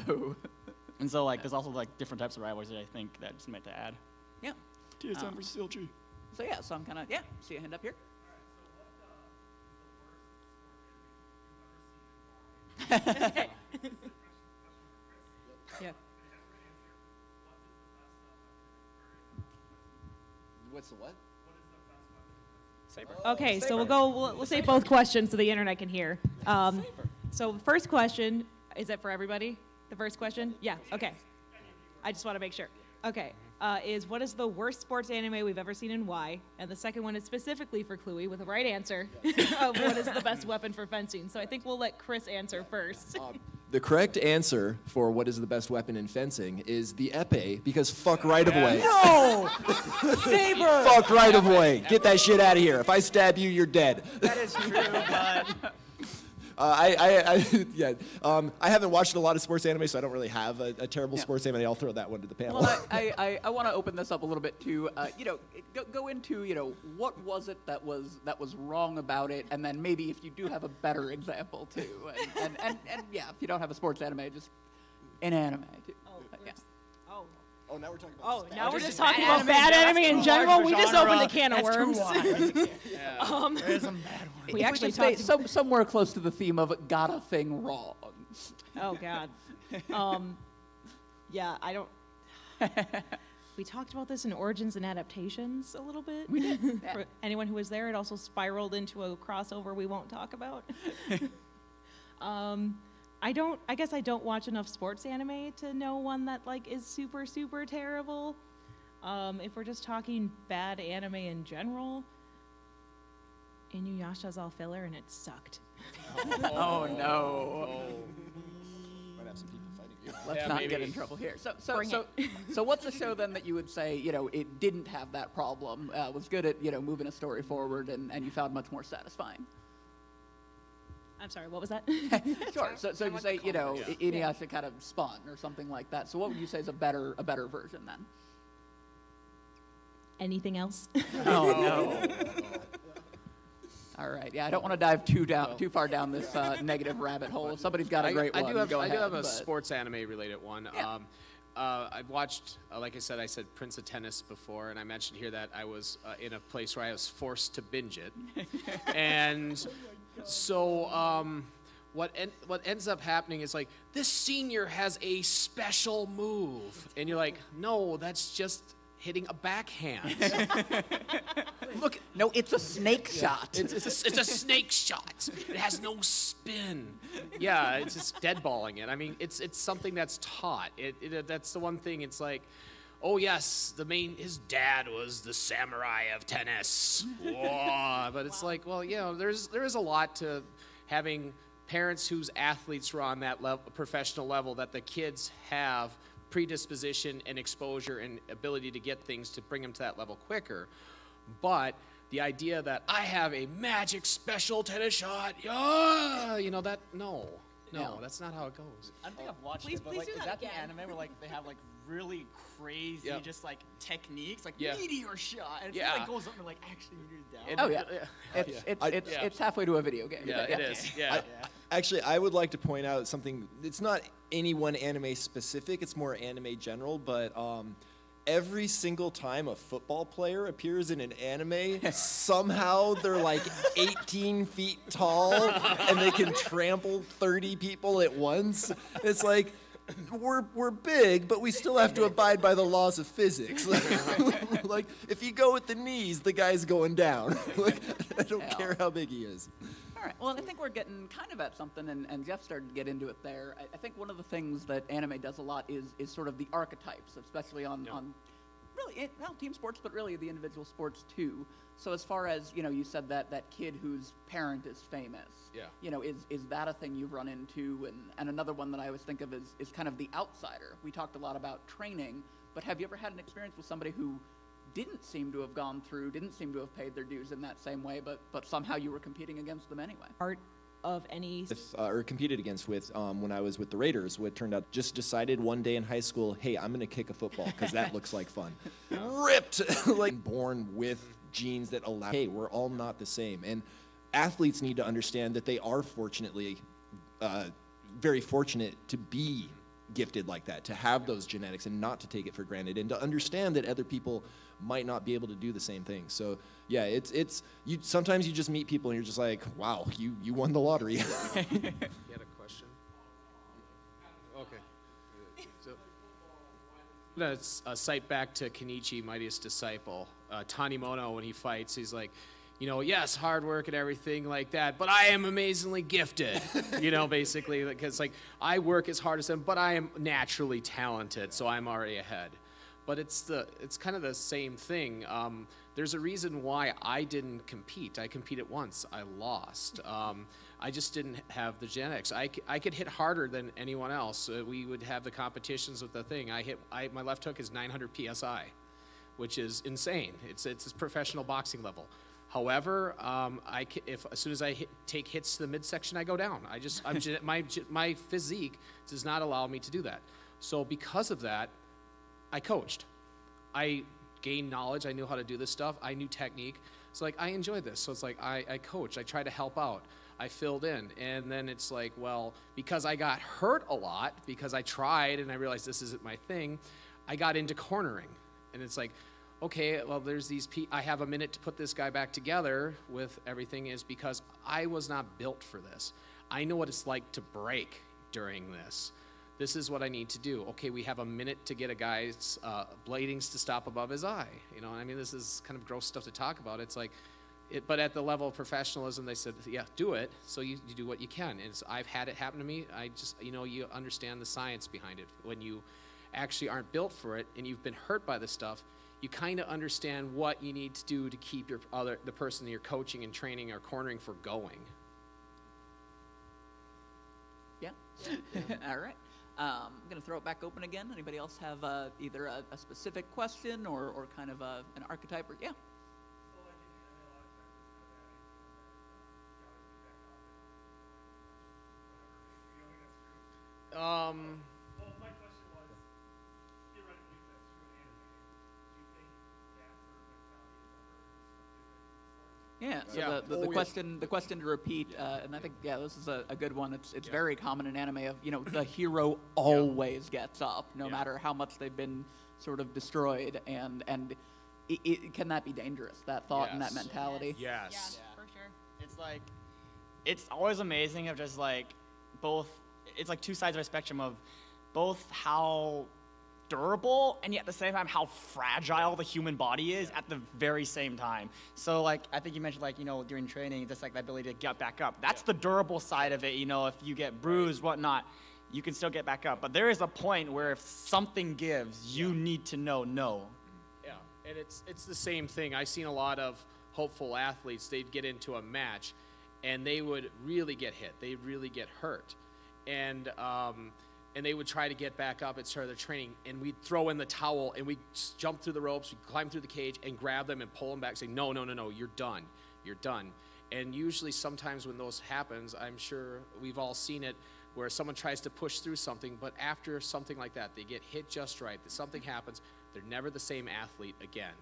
Speaker 7: And so, like, there's also, like, different types of rivalries that I think that just meant to add.
Speaker 4: Yeah.
Speaker 7: TSM versus LG.
Speaker 4: So yeah, so I'm kind of, yeah, see a hand up here.
Speaker 3: Yeah.
Speaker 5: What's the what?
Speaker 7: Saber.
Speaker 3: Okay, so we'll say both questions so the internet can hear. So first question, is that for everybody? The first question? Yeah, okay. I just want to make sure. Okay, is what is the worst sports anime we've ever seen and why? And the second one is specifically for Chloe with the right answer of what is the best weapon for fencing. So I think we'll let Chris answer first.
Speaker 5: The correct answer for what is the best weapon in fencing is the epee, because fuck right of way.
Speaker 1: No! Saber!
Speaker 5: Fuck right of way. Get that shit out of here. If I stab you, you're dead.
Speaker 7: That is true, but...
Speaker 5: I haven't watched a lot of sports anime, so I don't really have a terrible sports anime. I'll throw that one to the panel.
Speaker 4: Well, I want to open this up a little bit to, you know, go into, you know, what was it that was wrong about it, and then maybe if you do have a better example too, and yeah, if you don't have a sports anime, just an anime too. Yeah.
Speaker 5: Oh, now we're talking about
Speaker 3: Now we're just talking about bad anime in general. We just opened a can of worms.
Speaker 7: There's some bad ones.
Speaker 3: We actually
Speaker 4: stay
Speaker 3: talked.
Speaker 4: somewhere close to the theme of got a thing wrong.
Speaker 3: Oh God. Yeah, I don't. We talked about this in Origins and Adaptations a little bit.
Speaker 4: We did. Yeah.
Speaker 3: For anyone who was there, it also spiraled into a crossover we won't talk about. I guess I don't watch enough sports anime to know one that, like, is super, super terrible. If we're just talking bad anime in general, Inuyasha's all filler and it sucked.
Speaker 4: Oh no.
Speaker 5: Might have some people fighting you.
Speaker 4: Let's not get in trouble here.
Speaker 3: Bring
Speaker 4: So what's a show then that you would say, you know, it didn't have that problem, was good at, you know, moving a story forward, and you found much more satisfying?
Speaker 3: I'm sorry, what was that?
Speaker 4: Sure. So you say, you know, Inuyasha kind of spun or something like that. So what would you say is a better version then?
Speaker 3: Anything else?
Speaker 4: Oh no. All right. Yeah, I don't want to dive too far down this negative rabbit hole. If somebody's got a great one,
Speaker 6: I do
Speaker 4: go ahead.
Speaker 6: have a
Speaker 4: but-
Speaker 6: sports anime related one.
Speaker 4: Yeah.
Speaker 6: I've watched, like I said Prince of Tennis before, and I mentioned here that I was in a place where I was forced to binge it. And so what ends up happening is like, this senior has a special move. And you're like, no, that's just hitting a backhand. Look,
Speaker 4: No, it's a snake shot.
Speaker 6: it's a snake shot. It has no spin. Yeah, it's just deadballing it. I mean, it's something that's taught. That's the one thing. It's like, oh yes, his dad was the samurai of tennis. Whoa. But it's like, well, there is a lot to having parents whose athletes are on that level, professional level, that the kids have predisposition and exposure and ability to get things to bring them to that level quicker. But the idea that I have a magic special tennis shot, no,
Speaker 4: Yeah.
Speaker 6: that's not how it goes.
Speaker 7: I don't think I've watched
Speaker 3: Please-
Speaker 7: it, but
Speaker 3: please
Speaker 7: like,
Speaker 3: do
Speaker 7: is
Speaker 3: that
Speaker 7: that the
Speaker 3: again.
Speaker 7: anime where like they have like really crazy
Speaker 6: Yep.
Speaker 7: just like techniques, like
Speaker 6: Yeah.
Speaker 7: meteor shot, and
Speaker 6: Yeah.
Speaker 7: it like goes up and like actually meteors down.
Speaker 6: And-
Speaker 4: Oh yeah. It's halfway to a video game.
Speaker 6: Yeah, it is. Yeah.
Speaker 5: Actually, I would like to point out something. It's not any one anime specific. It's more anime general. But every single time a football player appears in an anime, somehow they're like 18 feet tall and they can trample 30 people at once. It's like, we're big, but we still have to abide by the laws of physics. Like, if you go with the knees, the guy's going down. Like, I don't
Speaker 4: Yeah.
Speaker 5: care how big he is.
Speaker 4: All right. Well, I think we're getting kind of at something, and Jeff started to get into it there. I think one of the things that anime does a lot is sort of the archetypes, especially on really team sports, but really the individual sports too. So as far as you said that kid whose parent is famous.
Speaker 6: Yeah.
Speaker 4: Is that a thing you've run into? And another one that I always think of is kind of the outsider. We talked a lot about training, but have you ever had an experience with somebody who didn't seem to have gone through, didn't seem to have paid their dues in that same way, but somehow you were competing against them anyway?
Speaker 3: Part of any
Speaker 5: Or competed against with when I was with the Raiders. What turned out, just decided one day in high school, hey, I'm going to kick a football because that looks like fun. Ripped, like born with genes that allow. Hey, we're all not the same, and athletes need to understand that they are fortunately very fortunate to be gifted like that, to have those genetics and not to take it for granted, and to understand that other people might not be able to do the same thing. So yeah, it's you. Sometimes you just meet people and you're just like, wow, you won the lottery.
Speaker 6: You had a question? Okay. So, let's cite back to Kenichi, Mightiest Disciple. Tanimono, when he fights, he's like, yes, hard work and everything like that, but I am amazingly gifted. Basically, because like I work as hard as him, but I am naturally talented, so I'm already ahead. But it's kind of the same thing. There's a reason why I didn't compete. I competed once. I lost. I just didn't have the genetics. I could hit harder than anyone else. We would have the competitions with the thing. My left hook is 900 psi, which is insane. It's professional boxing level. However, as soon as I take hits to the midsection, I go down. My physique does not allow me to do that. So because of that, I coached. I gained knowledge. I knew how to do this stuff. I knew technique. So like I enjoyed this. So it's like I coached. I tried to help out. I filled in. And then it's like, well, because I got hurt a lot, because I tried and I realized this isn't my thing, I got into cornering. And it's like, okay, well, there's these I have a minute to put this guy back together with everything, is because I was not built for this. I know what it's like to break during this. This is what I need to do. Okay, we have a minute to get a guy's bladings to stop above his eye. I mean, this is kind of gross stuff to talk about. It's like, but at the level of professionalism, they said, yeah, do it. So you do what you can. And I've had it happen to me. I just, you understand the science behind it. When you actually aren't built for it and you've been hurt by this stuff, you kind of understand what you need to do to keep the person you're coaching and training or cornering for going.
Speaker 4: Yeah. All right. I'm going to throw it back open again. Anybody else have either a specific question or kind of an archetype? Or, yeah.
Speaker 2: Well, my question was, theoretically, if that's true in anime, do you think that sort of
Speaker 4: Yeah. So
Speaker 6: Yeah.
Speaker 4: the question to repeat, and I think this is a good one. It's very common in anime of the hero always gets up no matter how much they've been sort of destroyed, and it can that be dangerous, that thought and that
Speaker 6: Yes.
Speaker 4: mentality?
Speaker 6: Yes.
Speaker 3: Yeah, for sure.
Speaker 7: It's like, it's always amazing of just like both, it's like two sides of a spectrum of both how durable and yet at the same time how fragile the human body is at the very same time. So like, I think you mentioned like, during training, just like the ability to get back up. That's the durable side of it, if you get bruised, whatnot, you can still get back up. But there is a point where if something gives, you need to know no.
Speaker 6: Yeah, and it's the same thing. I've seen a lot of hopeful athletes, they'd get into a match and they would really get hit. They'd really get hurt. And they would try to get back up at start of their training, and we'd throw in the towel, and we'd jump through the ropes, we'd climb through the cage, and grab them and pull them back, saying, no, you're done. You're done. And usually sometimes when those happens, I'm sure we've all seen it, where someone tries to push through something, but after something like that, they get hit just right, that something happens, they're never the same athlete again.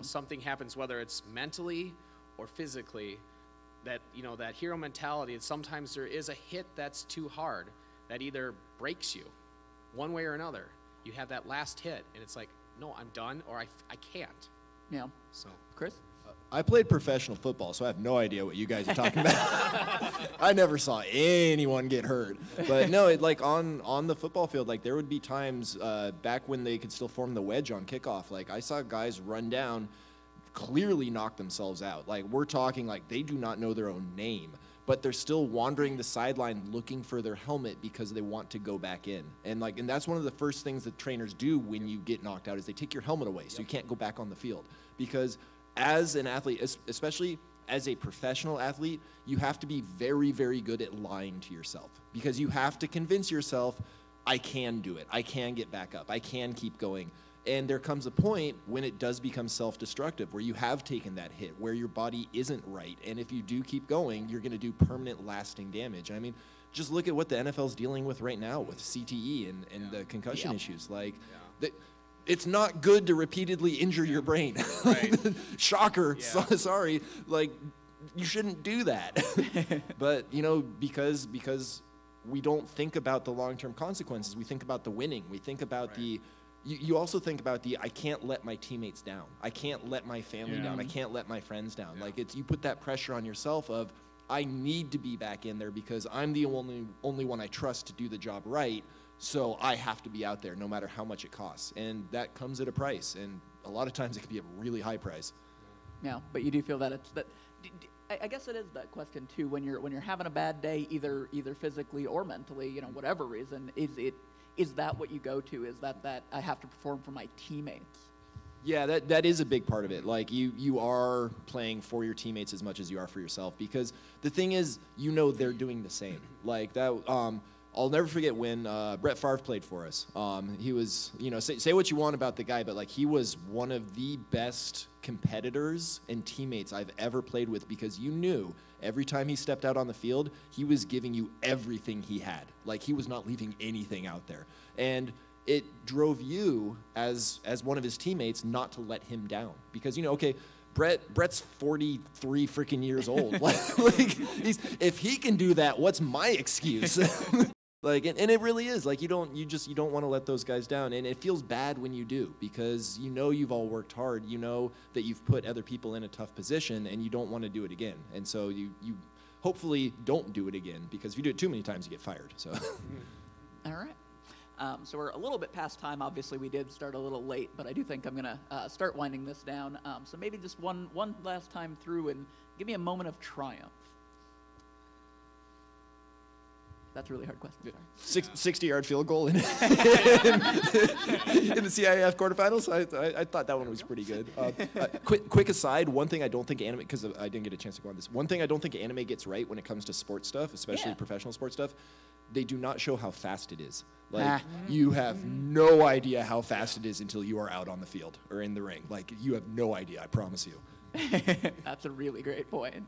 Speaker 6: Something happens, whether it's mentally or physically, that, that hero mentality, and sometimes there is a hit that's too hard, that either breaks you one way or another. You have that last hit, and it's like, no, I'm done, or I can't.
Speaker 4: Yeah.
Speaker 6: So,
Speaker 4: Chris?
Speaker 5: I played professional football, so I have no idea what you guys are talking about. I never saw anyone get hurt. But no, like on the football field, like there would be times back when they could still form the wedge on kickoff. Like I saw guys run down, clearly knock themselves out. Like we're talking like they do not know their own name, but they're still wandering the sideline looking for their helmet because they want to go back in. And that's one of the first things that trainers do when you get knocked out is they take your helmet away so you can't go back on the field. Because as an athlete, especially as a professional athlete, you have to be very, very good at lying to yourself, because you have to convince yourself, I can do it. I can get back up. I can keep going. And there comes a point when it does become self-destructive, where you have taken that hit, where your body isn't right. And if you do keep going, you're going to do permanent, lasting damage. I mean, just look at what the NFL's dealing with right now with CTE and the concussion issues. Like, it's not good to repeatedly injure your brain.
Speaker 6: Right.
Speaker 5: Shocker.
Speaker 6: Yeah.
Speaker 5: Sorry. Like, you shouldn't do that. But, because we don't think about the long-term consequences. We think about the winning. We think about the... You also think about I can't let my teammates down. I can't let my family down. I can't let my friends down.
Speaker 6: Yeah.
Speaker 5: Like, you put that pressure on yourself of, I need to be back in there because I'm the only one I trust to do the job right. So I have to be out there no matter how much it costs. And that comes at a price. And a lot of times it can be a really high price.
Speaker 4: Yeah, but you do feel that it's that. I guess it is that question too. When you're having a bad day, either physically or mentally, whatever reason, is that what you go to? Is that I have to perform for my teammates?
Speaker 5: Yeah, that is a big part of it. Like you are playing for your teammates as much as you are for yourself, because the thing is, they're doing the same. Like that. I'll never forget when Brett Favre played for us. He was, say what you want about the guy, but like he was one of the best competitors and teammates I've ever played with, because you knew every time he stepped out on the field, he was giving you everything he had. Like he was not leaving anything out there. And it drove you as one of his teammates not to let him down, because Brett's 43 freaking years old. like if he can do that, what's my excuse? And it really is like you don't want to let those guys down, and it feels bad when you do, because you've all worked hard, that you've put other people in a tough position, and you don't want to do it again, and so you hopefully don't do it again, because if you do it too many times, you get fired. So,
Speaker 4: all right. So we're a little bit past time. Obviously, we did start a little late, but I do think I'm going to start winding this down. So maybe just one last time through, and give me a moment of triumph. That's a really hard question. Sorry.
Speaker 5: 60-yard field goal in the CIF quarterfinals. I thought that one was pretty good. Quick aside, one thing I don't think anime, because I didn't get a chance to go on this, one thing I don't think anime gets right when it comes to sports stuff, especially professional sports stuff, they do not show how fast it is. Like, you have no idea how fast it is until you are out on the field or in the ring. Like, you have no idea, I promise you.
Speaker 4: That's a really great point. And,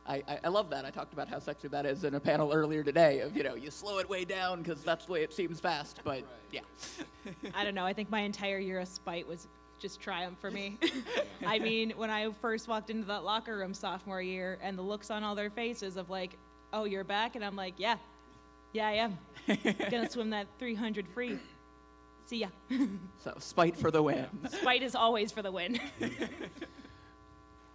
Speaker 4: I love that. I talked about how sexy that is in a panel earlier today of, you slow it way down because that's the way it seems fast. But, yeah.
Speaker 3: I don't know. I think my entire year of spite was just triumph for me. I mean, when I first walked into that locker room sophomore year and the looks on all their faces of like, oh, you're back? And I'm like, yeah, I am. Gonna swim that 300 free. See ya.
Speaker 4: So spite for the win.
Speaker 3: Spite is always for the win.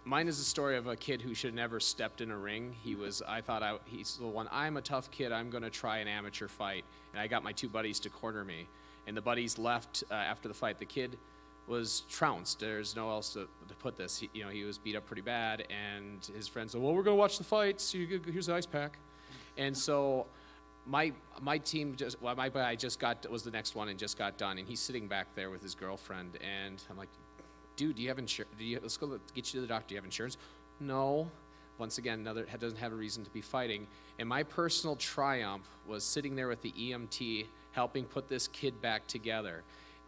Speaker 6: Mine is a story of a kid who should have never stepped in a ring. He's the one, I'm a tough kid, I'm going to try an amateur fight. And I got my 2 buddies to corner me. And the buddies left after the fight. The kid was trounced. There's no else to put this. He was beat up pretty bad. And his friends said, well, we're going to watch the fights. Here's the ice pack. And so my team my guy was the next one and just got done. And he's sitting back there with his girlfriend. And I'm like, dude, do you have insurance? Let's go get you to the doctor. Do you have insurance? No. Once again, doesn't have a reason to be fighting. And my personal triumph was sitting there with the EMT, helping put this kid back together,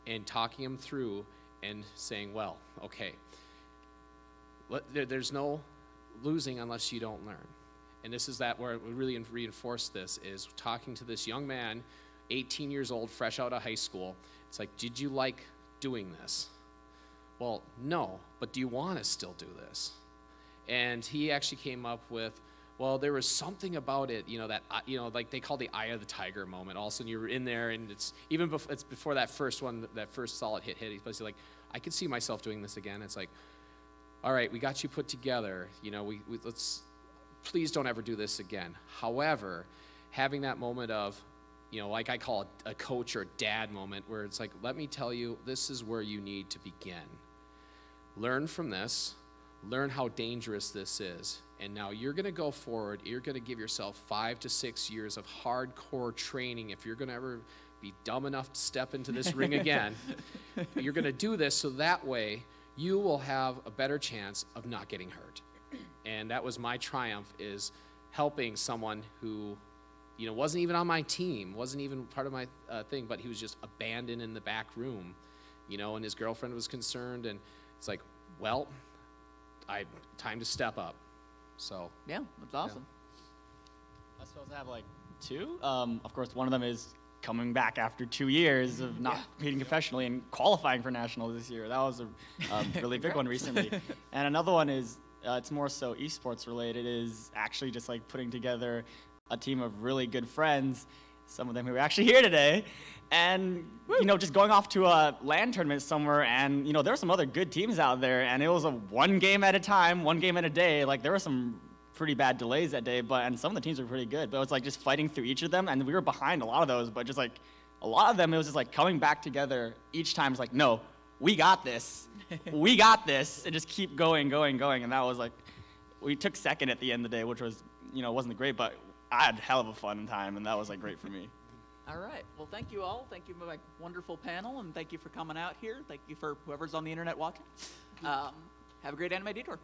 Speaker 6: and talking him through, and saying, well, okay, there's no losing unless you don't learn. And this is where we really reinforce this, is talking to this young man, 18 years old, fresh out of high school. It's like, did you like doing this? Well, no, but do you want to still do this? And he actually came up with, well, there was something about it, like they call the eye of the tiger moment. All of a sudden you're in there, and it's before that first one, that first solid hit. He's basically like, I could see myself doing this again. It's like, all right, we got you put together. Let's please don't ever do this again. However, having that moment of, like I call it a coach or dad moment, where it's like, let me tell you, this is where you need to begin. Learn from this, learn how dangerous this is, and now you're going to go forward. You're going to give yourself 5 to 6 years of hardcore training. If you're going to ever be dumb enough to step into this ring again, you're going to do this so that way you will have a better chance of not getting hurt. And that was my triumph, is helping someone who wasn't even on my team, wasn't even part of my thing, but he was just abandoned in the back room, and his girlfriend was concerned, and it's like, well, time to step up. So
Speaker 4: yeah, that's awesome.
Speaker 7: I suppose I have like 2. Of course, one of them is coming back after 2 years of not competing professionally and qualifying for nationals this year. That was a really big one recently. And another one is, it's more so esports related, is actually just like putting together a team of really good friends, some of them who are actually here today, and just going off to a LAN tournament somewhere, and there were some other good teams out there, and it was a 1 game at a time, 1 game at a day. Like, there were some pretty bad delays that day, and some of the teams were pretty good, but it was like just fighting through each of them, and we were behind a lot of those, but just like a lot of them, it was just like coming back together each time. It's like, no, we got this. We got this, and just keep going, and that was like, we took second at the end of the day, which was, wasn't great, but I had a hell of a fun time, and that was like great for me.
Speaker 4: All right. Well, thank you all. Thank you for my wonderful panel, and thank you for coming out here. Thank you for whoever's on the internet watching. Have a great Anime Detour.